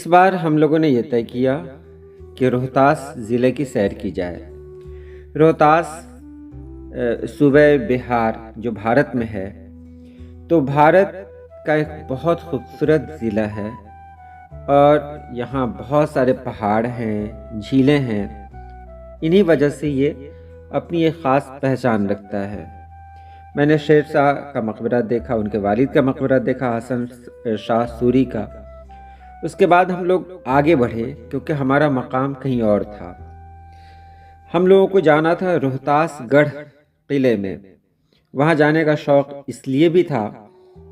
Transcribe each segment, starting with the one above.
इस बार हम लोगों ने ये तय किया कि रोहतास ज़िले की सैर की जाए। रोहतास सूबे बिहार जो भारत में है, तो भारत का एक बहुत खूबसूरत ज़िला है और यहाँ बहुत सारे पहाड़ हैं, झीलें हैं। इन्हीं वजह से ये अपनी एक ख़ास पहचान रखता है। मैंने शेर शाह का मकबरा देखा, उनके वालिद का मकबरा देखा, हसन शाह सूरी का। उसके बाद हम लोग आगे बढ़े क्योंकि हमारा मकाम कहीं और था। हम लोगों को जाना था रोहतासगढ़ किले में। वहाँ जाने का शौक़ इसलिए भी था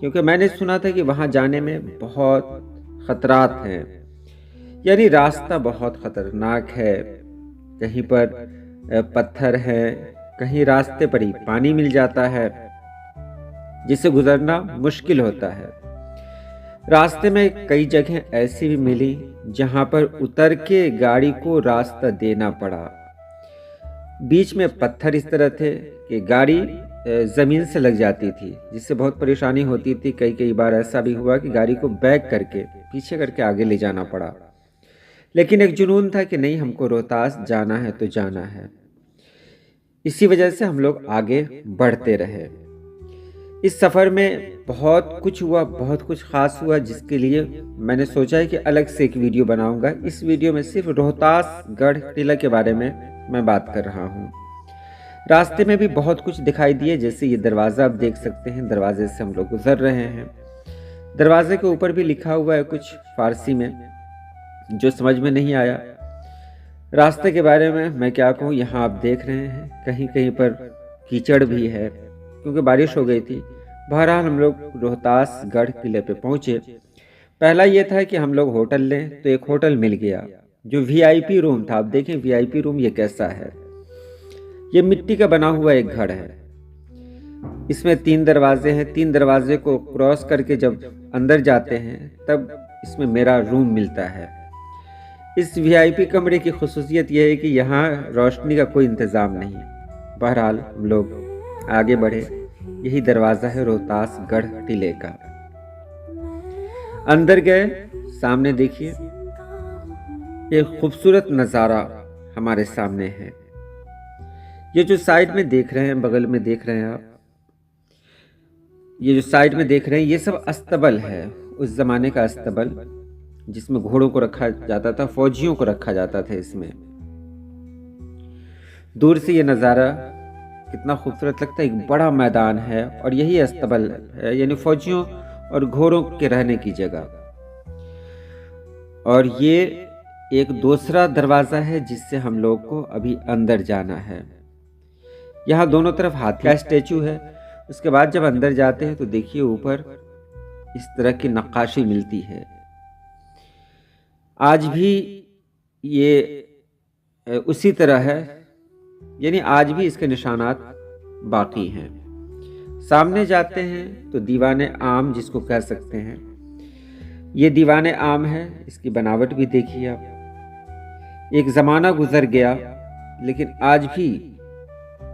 क्योंकि मैंने सुना था कि वहाँ जाने में बहुत ख़तरात हैं, यानी रास्ता बहुत ख़तरनाक है। कहीं पर पत्थर है, कहीं रास्ते पर ही पानी मिल जाता है जिससे गुजरना मुश्किल होता है। रास्ते में कई जगह ऐसी भी मिली जहां पर उतर के गाड़ी को रास्ता देना पड़ा। बीच में पत्थर इस तरह थे कि गाड़ी ज़मीन से लग जाती थी, जिससे बहुत परेशानी होती थी। कई बार ऐसा भी हुआ कि गाड़ी को बैक करके पीछे करके आगे ले जाना पड़ा। लेकिन एक जुनून था कि नहीं, हमको रोहतास जाना है तो जाना है। इसी वजह से हम लोग आगे बढ़ते रहे। इस सफ़र में बहुत कुछ हुआ, बहुत कुछ ख़ास हुआ, जिसके लिए मैंने सोचा है कि अलग से एक वीडियो बनाऊंगा। इस वीडियो में सिर्फ रोहतासगढ़ किला के बारे में मैं बात कर रहा हूँ। रास्ते में भी बहुत कुछ दिखाई दिए, जैसे ये दरवाज़ा आप देख सकते हैं। दरवाजे से हम लोग गुजर रहे हैं। दरवाजे के ऊपर भी लिखा हुआ है कुछ फ़ारसी में, जो समझ में नहीं आया। रास्ते के बारे में मैं क्या कहूँ, यहाँ आप देख रहे हैं कहीं कहीं पर कीचड़ भी है क्योंकि बारिश हो गई थी। बहरहाल हम लोग रोहतासगढ़ किले पे पहुँचे। पहला ये था कि हम लोग होटल लें, तो एक होटल मिल गया जो वीआईपी रूम था। आप देखें वीआईपी रूम ये कैसा है। ये मिट्टी का बना हुआ एक घर है। इसमें 3 दरवाजे हैं। 3 दरवाजे को क्रॉस करके जब अंदर जाते हैं तब इसमें मेरा रूम मिलता है। इस वीआईपी कमरे की खुसूसियत यह है कि यहाँ रोशनी का कोई इंतज़ाम नहीं। बहरहाल हम लोग आगे बढ़े। यही दरवाज़ा है रोहतासगढ़ किले का। अंदर गए, सामने देखिए एक खूबसूरत नज़ारा हमारे सामने है। ये जो साइड में देख रहे हैं, बगल में देख रहे हैं आप, ये जो साइड में देख रहे हैं, ये सब अस्तबल है। उस ज़माने का अस्तबल जिसमें घोड़ों को रखा जाता था, फौजियों को रखा जाता था इसमें। दूर से ये नज़ारा कितना खूबसूरत लगता है। एक बड़ा मैदान है और यही अस्तबल है, यानी फौजियों और घोड़ों के रहने की जगह। और ये एक दूसरा दरवाज़ा है जिससे हम लोग को अभी अंदर जाना है। यहाँ दोनों तरफ हाथी का स्टैचू है। उसके बाद जब अंदर जाते हैं तो देखिए ऊपर इस तरह की नक्काशी मिलती है। आज भी ये उसी तरह है, यानी आज भी इसके निशानात बाकी हैं। सामने जाते हैं तो दीवाने आम जिसको कह सकते हैं, ये दीवाने आम है। इसकी बनावट भी देखिए आप। एक ज़माना गुजर गया लेकिन आज भी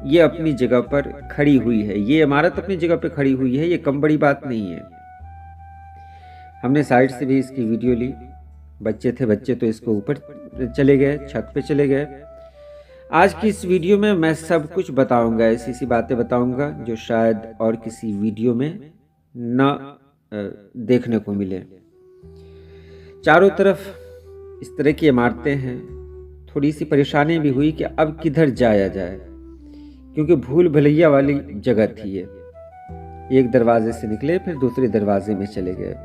ये अपनी जगह पर खड़ी हुई है। ये इमारत अपनी जगह पर खड़ी हुई है, ये कम बड़ी बात नहीं है। हमने साइड से भी इसकी वीडियो ली। बच्चे थे, बच्चे तो इसको ऊपर चले गए, छत पे चले गए। आज की इस वीडियो में मैं सब कुछ बताऊंगा, ऐसी सी बातें बताऊंगा जो शायद और किसी वीडियो में न देखने को मिले। चारों तरफ इस तरह की इमारतें हैं। थोड़ी सी परेशानी भी हुई कि अब किधर जाया जाए, क्योंकि भूल भुलैया वाली जगह थी ये। एक दरवाजे से निकले, फिर दूसरे दरवाजे में चले गए।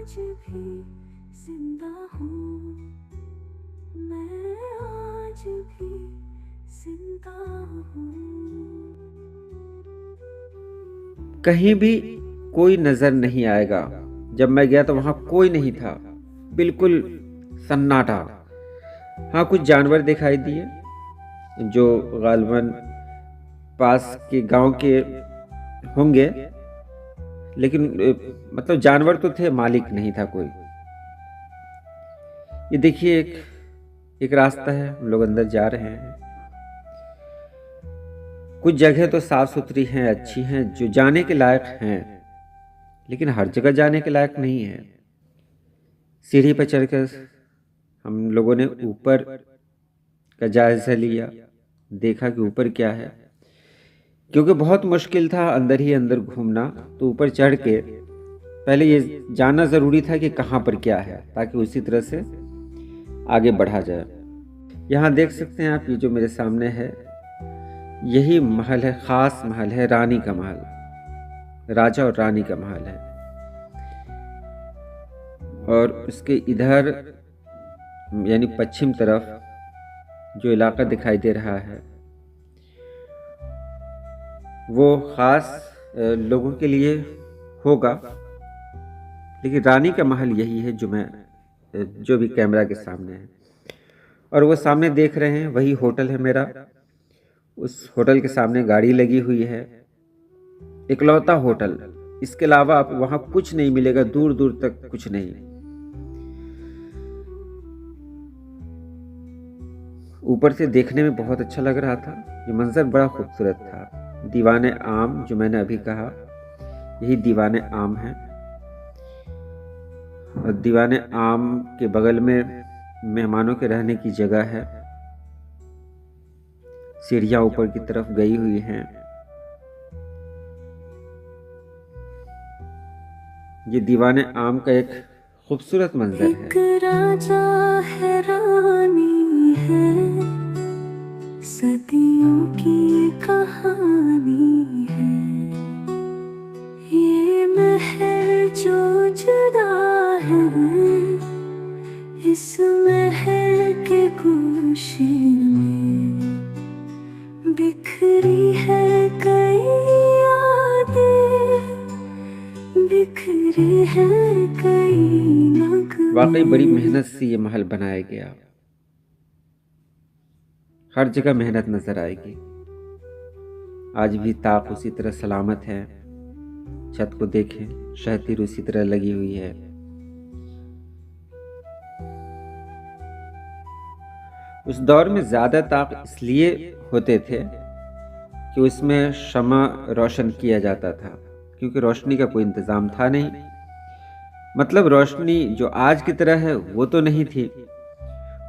आज भी जिंदा हूँ, मैं आज भी जिंदा हूँ। कहीं भी कोई नजर नहीं आएगा। जब मैं गया तो वहां कोई नहीं था, बिल्कुल सन्नाटा। हाँ, कुछ जानवर दिखाई दिए जो गालिबन पास के गांव के होंगे, लेकिन मतलब जानवर तो थे, मालिक नहीं था कोई। ये देखिए एक रास्ता है, हम लोग अंदर जा रहे हैं। कुछ जगह तो साफ सुथरी हैं, अच्छी हैं, जो जाने के लायक हैं, लेकिन हर जगह जाने के लायक नहीं है। सीढ़ी पर चढ़कर हम लोगों ने ऊपर का जायजा लिया, देखा कि ऊपर क्या है, क्योंकि बहुत मुश्किल था अंदर ही अंदर घूमना। तो ऊपर चढ़ के पहले ये जानना ज़रूरी था कि कहाँ पर क्या है, ताकि उसी तरह से आगे बढ़ा जाए। यहाँ देख सकते हैं आप, ये जो मेरे सामने है यही महल है, ख़ास महल है, रानी का महल, राजा और रानी का महल है। और उसके इधर यानी पश्चिम तरफ जो इलाका दिखाई दे रहा है वो ख़ास लोगों के लिए होगा, लेकिन रानी का महल यही है जो भी कैमरा के सामने है। और वो सामने देख रहे हैं वही होटल है मेरा। उस होटल के सामने गाड़ी लगी हुई है, इकलौता होटल। इसके अलावा आप वहाँ कुछ नहीं मिलेगा, दूर दूर तक कुछ नहीं। ऊपर से देखने में बहुत अच्छा लग रहा था, ये मंजर बड़ा खूबसूरत था। दीवाने आम जो मैंने अभी कहा, यही दीवाने आम है। और दीवाने आम के बगल में मेहमानों के रहने की जगह है। सीढ़ियां ऊपर की तरफ गई हुई हैं। ये दीवाने आम का एक खूबसूरत मंजर है। एक राजा है, रानी है, सदियों की कहानी है। ये महल जो जुदा है, इस महल के गोशे में बिखरी है कई यादें, बिखरे हैं कई नगमे। वाकई बड़ी मेहनत से ये महल बनाया गया, हर जगह मेहनत नजर आएगी। आज भी ताक उसी तरह सलामत है। छत को देखें, शहतीर उसी तरह लगी हुई है। उस दौर में ज्यादा ताक इसलिए होते थे कि उसमें शमा रोशन किया जाता था, क्योंकि रोशनी का कोई इंतजाम था नहीं। मतलब रोशनी जो आज की तरह है वो तो नहीं थी।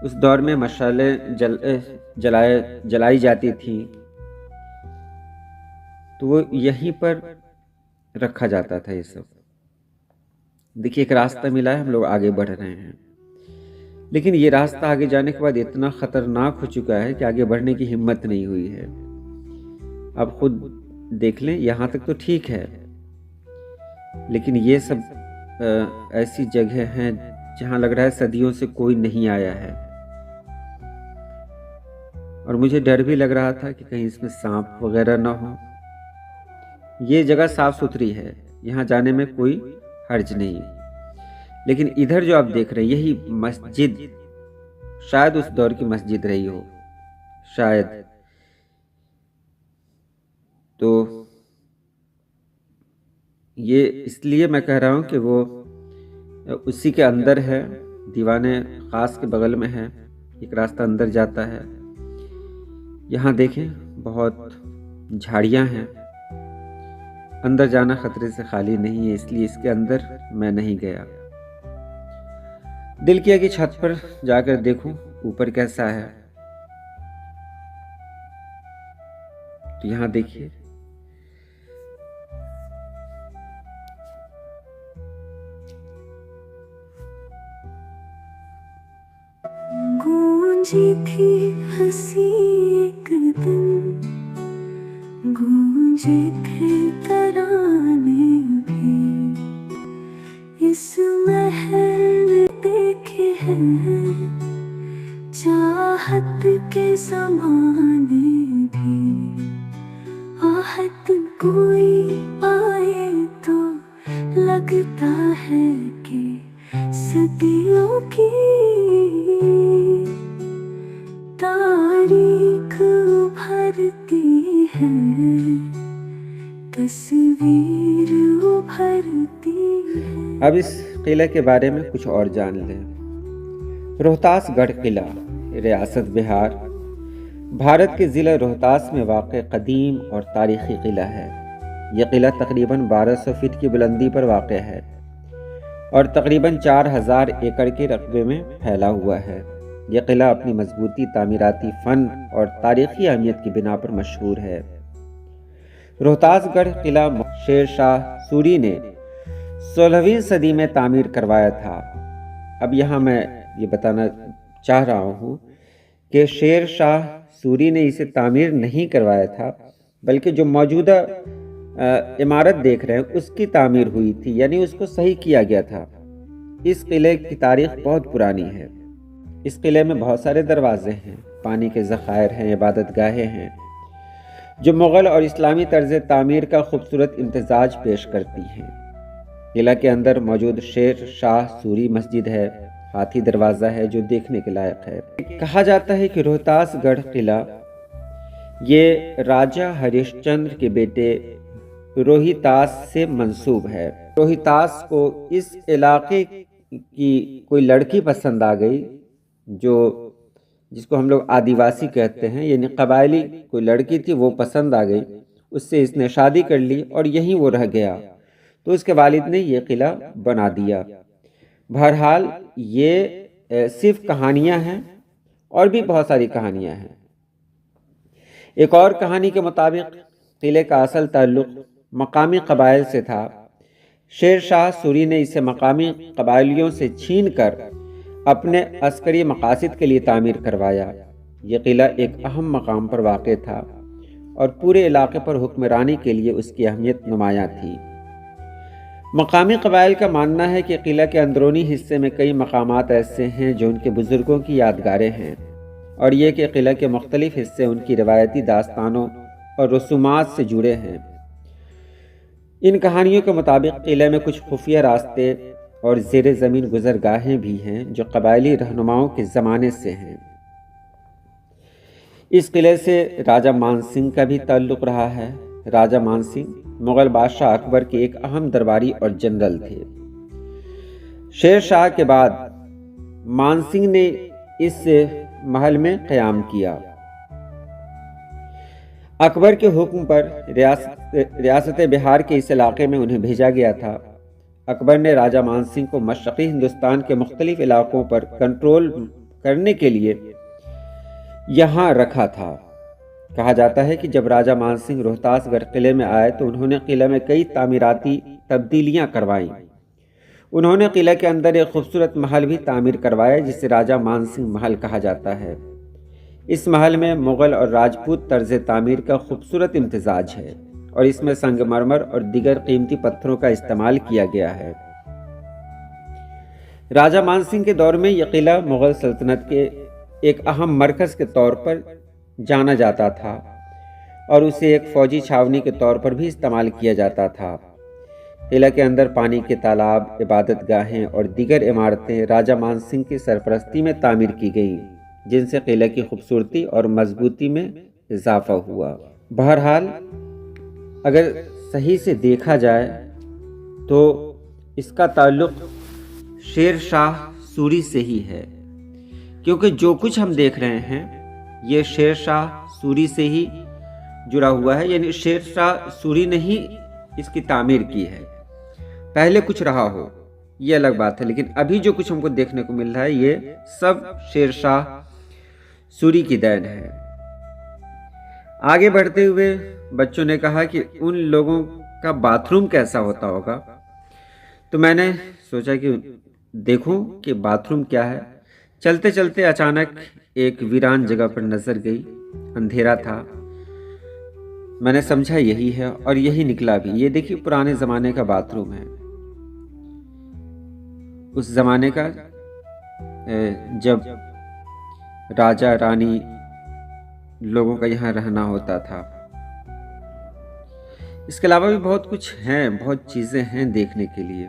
उस दौर में मशाले जलाई जाती थी, तो वो यहीं पर रखा जाता था ये सब। देखिए एक रास्ता मिला है, हम लोग आगे बढ़ रहे हैं, लेकिन ये रास्ता आगे जाने के बाद इतना खतरनाक हो चुका है कि आगे बढ़ने की हिम्मत नहीं हुई है। आप खुद देख लें, यहाँ तक तो ठीक है, लेकिन ये सब ऐसी जगह हैं जहाँ लग रहा है सदियों से कोई नहीं आया है। और मुझे डर भी लग रहा था कि कहीं इसमें सांप वगैरह ना हो। ये जगह साफ सुथरी है, यहाँ जाने में कोई हर्ज नहीं। लेकिन इधर जो आप देख रहे हैं यही मस्जिद, शायद उस दौर की मस्जिद रही हो, शायद। तो ये इसलिए मैं कह रहा हूँ कि वो उसी के अंदर है, दीवाने खास के बगल में है। एक रास्ता अंदर जाता है। यहाँ देखें बहुत झाड़ियाँ हैं, अंदर जाना खतरे से खाली नहीं है, इसलिए इसके अंदर मैं नहीं गया। दिल किया कि छत पर जाकर देखूं ऊपर कैसा है। तो यहाँ देखिए, गूंजी थी हंसी एक दिन, गूंजे थे तराने भी। इस महल में देखे हैं चाहत के ज़माने भी। आहट कोई आए तो लगता है कि सदियों की तारीख उभरती है, तस्वीर उभरती है। अब इस किले के बारे में कुछ और जान लें। रोहतासगढ़ किला, रियासत बिहार, भारत के ज़िला रोहतास में वाक़ कदीम और तारीख़ी किला है। यह किला तकरीबन 1200 फीट की बुलंदी पर वाक़ है और तकरीबन 4000 एकड़ के रकबे में फैला हुआ है। यह किला अपनी मजबूती, तामीराती फ़न और तारीख़ी अहमियत की बिना पर मशहूर है। रोहतासगढ़ किला शेर शाह सूरी ने 16वीं सदी में तामीर करवाया था। अब यहाँ मैं ये बताना चाह रहा हूँ कि शेर शाह सूरी ने इसे तामीर नहीं करवाया था, बल्कि जो मौजूदा इमारत देख रहे हैं उसकी तामीर हुई थी, यानी उसको सही किया गया था। इस किले की तारीख बहुत पुरानी है। इस किले में बहुत सारे दरवाजे हैं, पानी के ज़खायर हैं, इबादत गाहें हैं, जो मुग़ल और इस्लामी तर्ज़ तामीर का खूबसूरत इम्तिजाज पेश करती हैं। किला के अंदर मौजूद शेर शाह सूरी मस्जिद है, हाथी दरवाज़ा है जो देखने के लायक है। कहा जाता है कि रोहतासगढ़ किला ये राजा हरिश्चंद्र के बेटे रोहितास से मंसूब है। रोहितास को इस इलाके की कोई लड़की पसंद आ गई, जिसको हम लोग आदिवासी कहते हैं, यानी कबायली कोई लड़की थी, वो पसंद आ गई, उससे इसने शादी कर ली और यहीं वो रह गया। तो उसके वालिद ने ये किला बना दिया। बहरहाल ये सिर्फ कहानियां हैं और भी बहुत सारी कहानियां हैं। एक और कहानी के मुताबिक किले का असल ताल्लुक मकामी कबाइल से था। शेर शाह सूरी ने इसे मकामी कबाइलियों से छीन कर अपने अस्करी मकासद के लिए तामीर करवाया। यह किला एक अहम मकाम पर वाक़ था और पूरे इलाके पर हुक्मरानी के लिए उसकी अहमियत नुमायाँ थी। मकामी कबाइल का मानना है कि किला के अंदरूनी हिस्से में कई मकामात ऐसे हैं जो उनके बुज़ुर्गों की यादगारें हैं, और ये कि किला के मुख्तलिफ हिस्से उनकी रवायती दास्तानों और रसूमात से जुड़े हैं। इन कहानियों के मुताबिक किले में कुछ खुफिया रास्ते और ज़ेर ज़मीन गुज़रगाहें भी हैं जो कबायली रहनुमाओं के ज़माने से हैं। इस किले से राजा मानसिंह का भी ताल्लुक़ रहा है। राजा मानसिंह मुग़ल बादशाह अकबर के एक अहम दरबारी और जनरल थे। शेर शाह के बाद मानसिंह ने इस महल में क़याम किया। अकबर के हुक्म पर रियासत बिहार के इस इलाके में उन्हें भेजा गया था। अकबर ने राजा मानसिंह को मशरक़ी हिंदुस्तान के मुख्तलिफ इलाकों पर कंट्रोल करने के लिए यहाँ रखा था। कहा जाता है कि जब राजा मानसिंह रोहतासगढ़ किले में आए तो उन्होंने किले में कई तामीराती तब्दीलियाँ करवाईं। उन्होंने किले के अंदर एक खूबसूरत महल भी तामीर करवाया जिसे राजा मानसिंह महल कहा जाता है। इस महल में मुग़ल और राजपूत तर्ज़ तामीर का खूबसूरत इम्तिजाज है और इसमें संगमरमर और दीगर कीमती पत्थरों का इस्तेमाल किया गया है। राजा मानसिंह के दौर में यह किला मुग़ल सल्तनत के एक अहम मरकज़ के तौर पर जाना जाता था और उसे एक फ़ौजी छावनी के तौर पर भी इस्तेमाल किया जाता था। किला के अंदर पानी के तालाब, इबादत गाहें और दीगर इमारतें राजा मानसिंह की सरपरस्ती में तामीर की गईं, जिनसे किला की खूबसूरती और मजबूती में इजाफा हुआ। बहरहाल अगर सही से देखा जाए तो इसका ताल्लुक़ शेर शाह सूरी से ही है, क्योंकि जो कुछ हम देख रहे हैं ये शेर शाह सूरी से ही जुड़ा हुआ है, यानी शेर शाह सूरी ने ही इसकी तामीर की है। पहले कुछ रहा हो ये अलग बात है, लेकिन अभी जो कुछ हमको देखने को मिल रहा है ये सब शेर शाह सूरी की देन है। आगे बढ़ते हुए बच्चों ने कहा कि उन लोगों का बाथरूम कैसा होता होगा, तो मैंने सोचा कि देखूं कि बाथरूम क्या है। चलते चलते अचानक एक वीरान जगह पर नजर गई। अंधेरा था। मैंने समझा यही है और यही निकला भी। ये देखिए पुराने ज़माने का बाथरूम है, उस ज़माने का जब राजा रानी लोगों का यहाँ रहना होता था। इसके अलावा भी बहुत कुछ हैं, बहुत चीज़ें हैं देखने के लिए।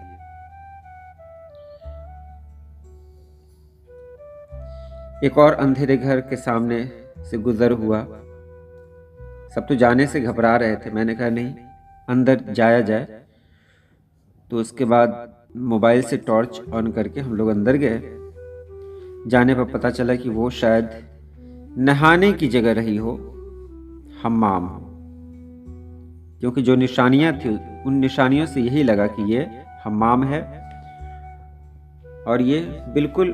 एक और अंधेरे घर के सामने से गुजर हुआ। सब तो जाने से घबरा रहे थे। मैंने कहा नहीं, अंदर जाया जाए। तो उसके बाद मोबाइल से टॉर्च ऑन करके हम लोग अंदर गए। जाने पर पता चला कि वो शायद नहाने की जगह रही हो, हम्माम हो, क्योंकि जो निशानियां थी उन निशानियों से यही लगा कि ये हम्माम है। और ये बिल्कुल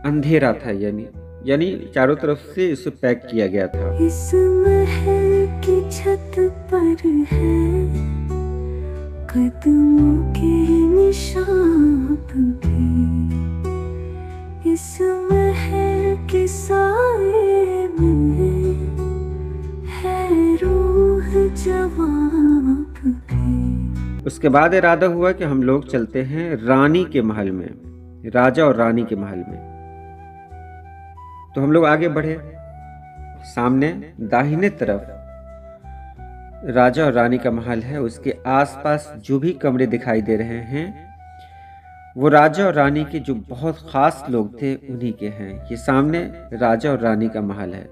अंधेरा था, यानी चारों तरफ से इसे पैक किया गया था। इस महल की छत पर है कदमों के निशान भी, इस महल के साए में है रूह जवाब भी। उसके बाद इरादा हुआ कि हम लोग चलते हैं रानी के महल में, राजा और रानी के महल में। तो हम लोग आगे बढ़े। सामने दाहिने तरफ राजा और रानी का महल है। उसके आसपास जो भी कमरे दिखाई दे रहे हैं वो राजा और रानी के जो बहुत खास लोग थे उन्हीं के हैं। ये सामने राजा और रानी का महल है।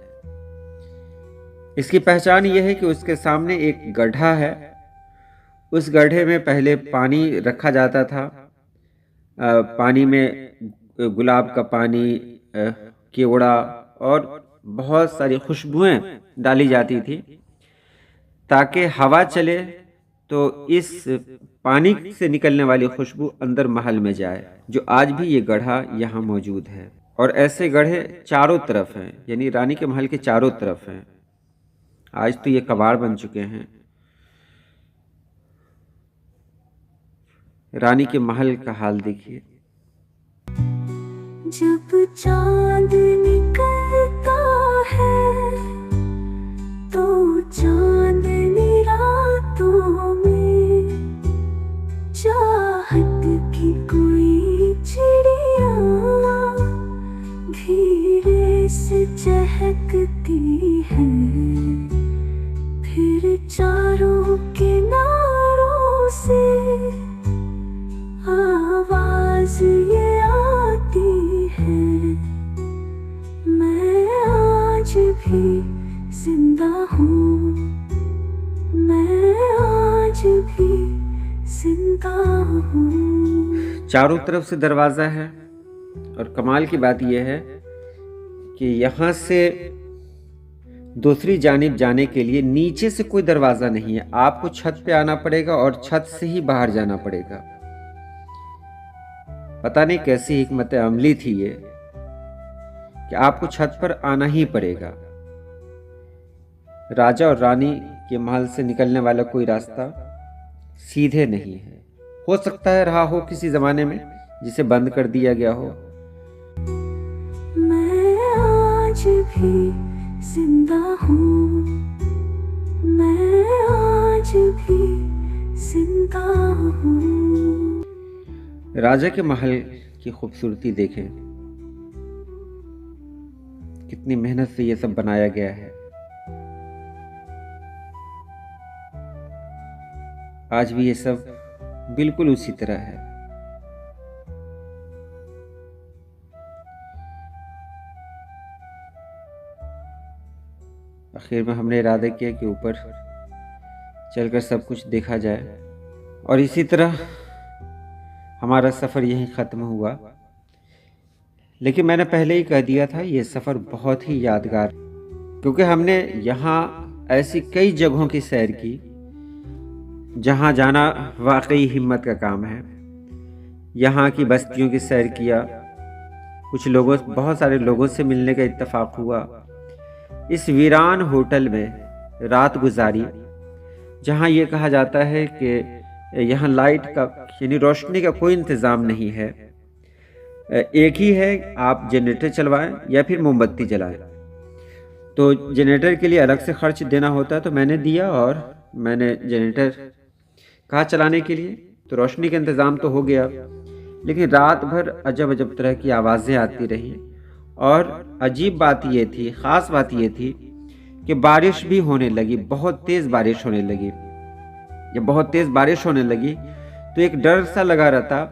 इसकी पहचान ये है कि उसके सामने एक गड्ढा है। उस गड्ढे में पहले पानी रखा जाता था। पानी में गुलाब का पानी, केवड़ा और बहुत सारी खुशबुएं डाली जाती थी ताकि हवा चले तो इस पानी से निकलने वाली खुशबू अंदर महल में जाए, जो आज भी ये गड्ढा यहाँ मौजूद है। और ऐसे गड्ढे चारों तरफ हैं, यानी रानी के महल के चारों तरफ हैं। आज तो ये कबाड़ बन चुके हैं। रानी के महल का हाल देखिए। जब चांद निकलता है तो चांदनी रातों में चाहत की कोई चिड़िया धीरे से चहकती है, फिर चारों किनारों से आवाज ये आती है, मैं आज भी जिंदा हूँ, मैं आज भी जिंदा हूँ। चारों तरफ से दरवाज़ा है और कमाल की बात यह है कि यहाँ से दूसरी जानिब जाने के लिए नीचे से कोई दरवाज़ा नहीं है। आपको छत पे आना पड़ेगा और छत से ही बाहर जाना पड़ेगा। पता नहीं कैसी हिकमत अमली थी ये कि आपको छत पर आना ही पड़ेगा। राजा और रानी के महल से निकलने वाला कोई रास्ता सीधे नहीं है। हो सकता है रहा हो किसी जमाने में जिसे बंद कर दिया गया हो। मैं आज भी जिंदा हूँ, मैं आज भी जिंदा हूँ। राजा के महल की खूबसूरती देखें, कितनी मेहनत से ये सब बनाया गया है। आज भी ये सब बिल्कुल उसी तरह है। आखिर में हमने इरादा किया कि ऊपर चलकर सब कुछ देखा जाए और इसी तरह हमारा सफ़र यहीं ख़त्म हुआ। लेकिन मैंने पहले ही कह दिया था ये सफ़र बहुत ही यादगार, क्योंकि हमने यहाँ ऐसी कई जगहों की सैर की जहाँ जाना वाकई हिम्मत का काम है। यहाँ की बस्तियों की सैर किया, बहुत सारे लोगों से मिलने का इत्तेफाक हुआ। इस वीरान होटल में रात गुजारी जहाँ ये कहा जाता है कि यहाँ लाइट का यानी रोशनी का कोई इंतज़ाम नहीं है। एक ही है, आप जनरेटर चलवाएं या फिर मोमबत्ती जलाएं। तो जनरेटर के लिए अलग से खर्च देना होता है, तो मैंने दिया और मैंने जनरेटर कहा चलाने के लिए। तो रोशनी का इंतज़ाम तो हो गया, लेकिन रात भर अजब अजब तरह की आवाज़ें आती रही। और अजीब बात ये थी, ख़ास बात ये थी कि बारिश भी होने लगी, बहुत तेज़ बारिश होने लगी। जब बहुत तेज़ बारिश होने लगी तो एक डर सा लगा रहता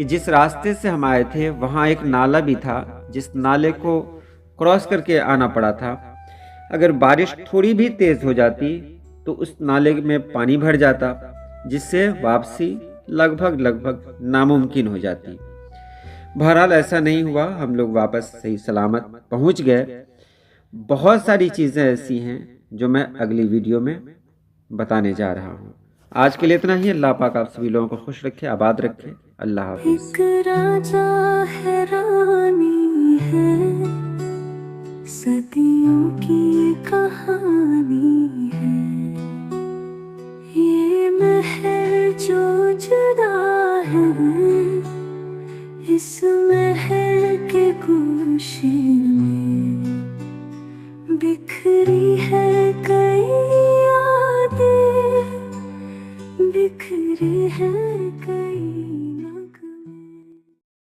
कि जिस रास्ते से हम आए थे वहाँ एक नाला भी था, जिस नाले को क्रॉस करके आना पड़ा था। अगर बारिश थोड़ी भी तेज़ हो जाती तो उस नाले में पानी भर जाता, जिससे वापसी लगभग नामुमकिन हो जाती। बहरहाल ऐसा नहीं हुआ, हम लोग वापस सही सलामत पहुंच गए। बहुत सारी चीज़ें ऐसी हैं जो मैं अगली वीडियो में बताने जा रहा हूँ। आज के लिए इतना ही। अल्लाह पाक आप सभी लोगों को खुश रखे, आबाद रखे। अल्लाह हाफिज़। एक राजा है, रानी है, सदियों की कहानी है। ये महल जो जुदा है, इस महल के गोशे में बिखरी